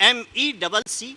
MECCA,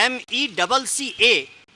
MECCA,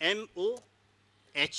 MOH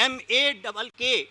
MAKKAH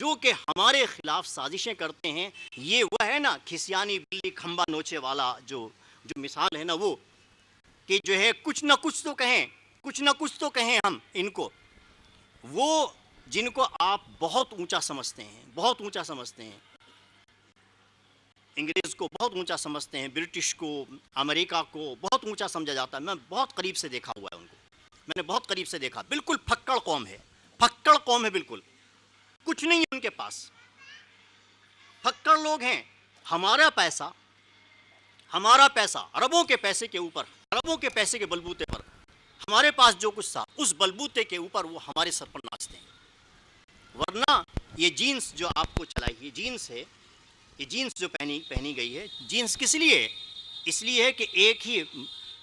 جو کہ ہمارے خلاف سازشیں کرتے ہیں، یہ وہ ہے نا کھسیانی بلی کھمبا نوچے والا جو مثال ہے نا، وہ کہ جو ہے کچھ نہ کچھ تو کہیں، کچھ نہ کچھ تو کہیں ہم ان کو، وہ جن کو آپ بہت اونچا سمجھتے ہیں، بہت اونچا سمجھتے ہیں، انگریز کو بہت اونچا سمجھتے ہیں، برٹش کو، امریکہ کو بہت اونچا سمجھا جاتا ہے. میں بہت قریب سے دیکھا ہوا ہے ان کو، میں نے بہت قریب سے دیکھا. بالکل پھکڑ قوم ہے، پھکڑ قوم ہے، بالکل کچھ نہیں ہے ان کے پاس، پھکڑ لوگ ہیں. ہمارا پیسہ عربوں کے پیسے کے اوپر، عربوں کے پیسے کے بلبوتے پر ہمارے پاس جو کچھ تھا اس بلبوتے کے اوپر وہ ہمارے سر پر ناچتے ہیں. ورنہ یہ جینس جو آپ کو چلائی، یہ جینس ہے، یہ جینس جو پہنی گئی ہے، جینس کس لیے ہے؟ اس لیے ہے کہ ایک ہی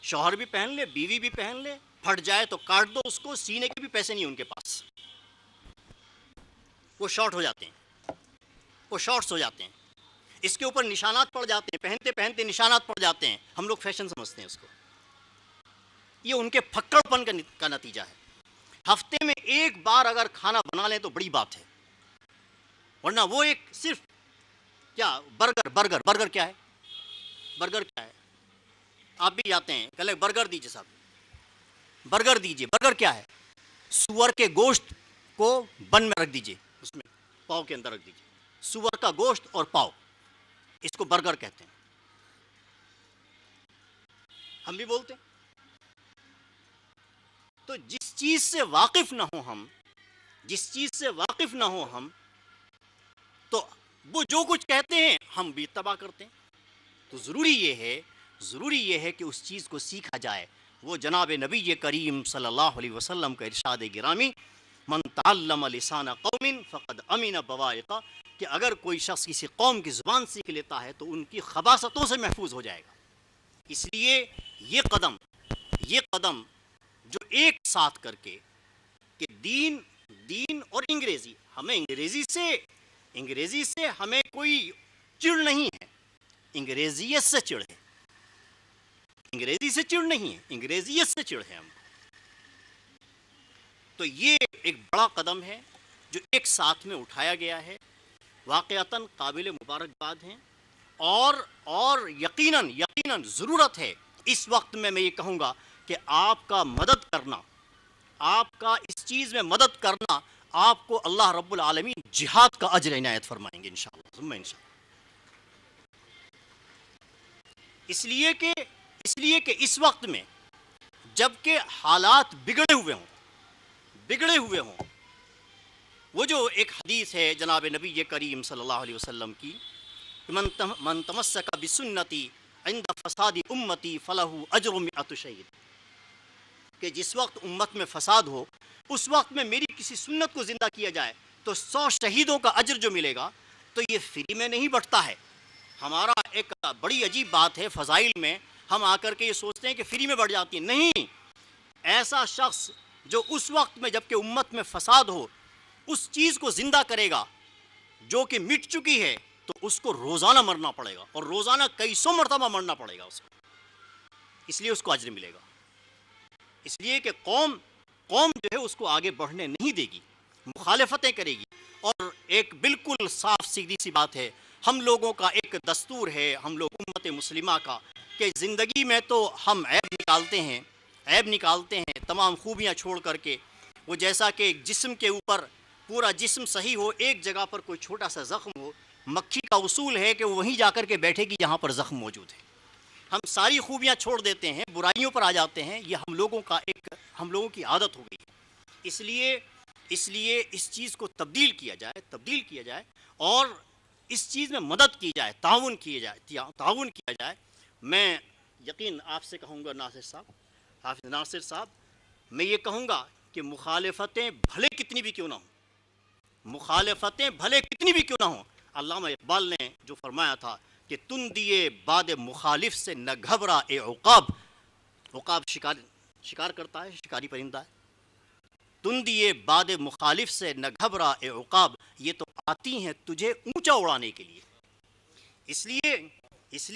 شوہر بھی پہن لے، بیوی بھی پہن لے، پھٹ جائے تو کاٹ دو اس کو، سینے کے بھی پیسے نہیں ان کے پاس، وہ شارٹ ہو جاتے ہیں، وہ شارٹس ہو جاتے ہیں، اس کے اوپر نشانات پڑ جاتے ہیں، پہنتے پہنتے نشانات پڑ جاتے ہیں، ہم لوگ فیشن سمجھتے ہیں اس کو. یہ ان کے پھکڑ پن کا نتیجہ ہے. ہفتے میں ایک بار اگر کھانا بنا لیں تو بڑی بات ہے، ورنہ وہ ایک صرف کیا برگر کیا ہے؟ برگر کیا ہے؟ آپ بھی جاتے ہیں، کہلے برگر دیجیے صاحب، برگر دیجیے. برگر کیا ہے؟ سور کے گوشت کو بن میں رکھ دیجیے، اس میں پاؤ کے اندر رکھ دیجیے، سور کا گوشت اور پاؤ، اس کو برگر کہتے ہیں. ہم بھی بولتے ہیں. تو جس چیز سے واقف نہ ہو ہم، جس چیز سے واقف نہ ہو ہم، تو وہ جو کچھ کہتے ہیں ہم بھی اتباع کرتے ہیں. تو ضروری یہ ہے کہ اس چیز کو سیکھا جائے. وہ جناب نبی کریم صلی اللہ علیہ وسلم کا ارشاد گرامی، من تعلم لسان قوم فقد امن بوائق، کہ اگر کوئی شخص کسی قوم کی زبان سیکھ لیتا ہے تو ان کی خباثتوں سے محفوظ ہو جائے گا. اس لیے یہ قدم جو ایک ساتھ کر کے کہ دین اور انگریزی، ہمیں انگریزی سے ہمیں کوئی چڑ نہیں ہے، انگریزیت سے چڑ ہے، انگریزی سے چڑ نہیں ہے، انگریزیت سے چڑ ہے ہم. تو یہ ایک بڑا قدم ہے جو ایک ساتھ میں اٹھایا گیا ہے، واقعتاً قابل مبارکباد ہیں. اور یقیناً ضرورت ہے اس وقت میں یہ کہوں گا کہ آپ کا مدد کرنا، آپ کا اس چیز میں مدد کرنا، آپ کو اللہ رب العالمین جہاد کا اجر عنایت فرمائیں گے انشاءاللہ ثم انشاءاللہ. اس لیے کہ اس وقت میں جب کہ حالات بگڑے ہوئے ہوں، وہ جو ایک حدیث ہے جناب نبی کریم صلی اللہ علیہ وسلم کی، من تمسک بسنتی عند فساد امتی فلہ اجر مئۃ شہید، کہ جس وقت امت میں فساد ہو اس وقت میں میری کسی سنت کو زندہ کیا جائے تو 100 شہیدوں کا اجر جو ملے گا. تو یہ فری میں نہیں بٹتا ہے. ہمارا ایک بڑی عجیب بات ہے، فضائل میں ہم آ کر کے یہ سوچتے ہیں کہ فری میں بڑھ جاتی ہے. نہیں، ایسا شخص جو اس وقت میں جب کہ امت میں فساد ہو اس چیز کو زندہ کرے گا جو کہ مٹ چکی ہے، تو اس کو روزانہ مرنا پڑے گا، اور روزانہ کئی سو مرتبہ مرنا پڑے گا اس کو، اس لیے اس کو اجر ملے گا. اس لیے کہ قوم جو ہے اس کو آگے بڑھنے نہیں دے گی، مخالفتیں کرے گی. اور ایک بالکل صاف سیدھی سی بات ہے، ہم لوگوں کا ایک دستور ہے، ہم لوگ امت مسلمہ کا، کہ زندگی میں تو ہم عیب نکالتے ہیں تمام خوبیاں چھوڑ کر کے. وہ جیسا کہ ایک جسم کے اوپر پورا جسم صحیح ہو، ایک جگہ پر کوئی چھوٹا سا زخم ہو، مکھی کا اصول ہے کہ وہ وہیں جا کر کے بیٹھے گی جہاں پر زخم موجود ہے. ہم ساری خوبیاں چھوڑ دیتے ہیں، برائیوں پر آ جاتے ہیں. یہ ہم لوگوں کی عادت ہو گئی ہے. اس لیے اس چیز کو تبدیل کیا جائے اور اس چیز میں مدد کی جائے، تعاون کیا جائے. میں یقین آپ سے کہوں گا حافظ ناصر صاحب، میں یہ کہوں گا کہ مخالفتیں بھلے کتنی بھی کیوں نہ ہوں، علامہ اقبال نے جو فرمایا تھا کہ تن دیے باد مخالف سے نہ گھبرا اے عقاب شکار کرتا ہے، شکاری پرندہ ہے. تن دیے باد مخالف سے نہ گھبرا اے عقاب، یہ تو آتی ہیں تجھے اونچا اڑانے کے لیے. اس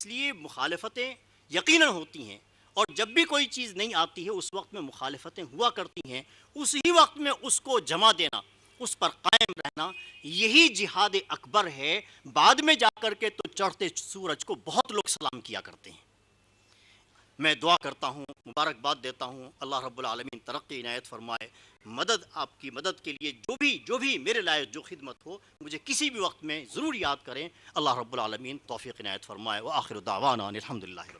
لیے مخالفتیں یقیناً ہوتی ہیں، اور جب بھی کوئی چیز نہیں آتی ہے اس وقت میں مخالفتیں ہوا کرتی ہیں. اسی وقت میں اس کو جمع دینا، اس پر قائم رہنا، یہی جہاد اکبر ہے۔ بعد میں جا کر کے تو چڑھتے سورج کو بہت لوگ سلام کیا کرتے ہیں۔ میں دعا کرتا ہوں، مبارکباد دیتا ہوں، اللہ رب العالمین ترقی عنایت فرمائے۔ مدد، آپ کی مدد کے لیے جو بھی میرے لائق جو خدمت ہو، مجھے کسی بھی وقت میں ضرور یاد کریں۔ اللہ رب العالمین توفیق عنایت فرمائے۔ وآخر دعوانا الحمدللہ۔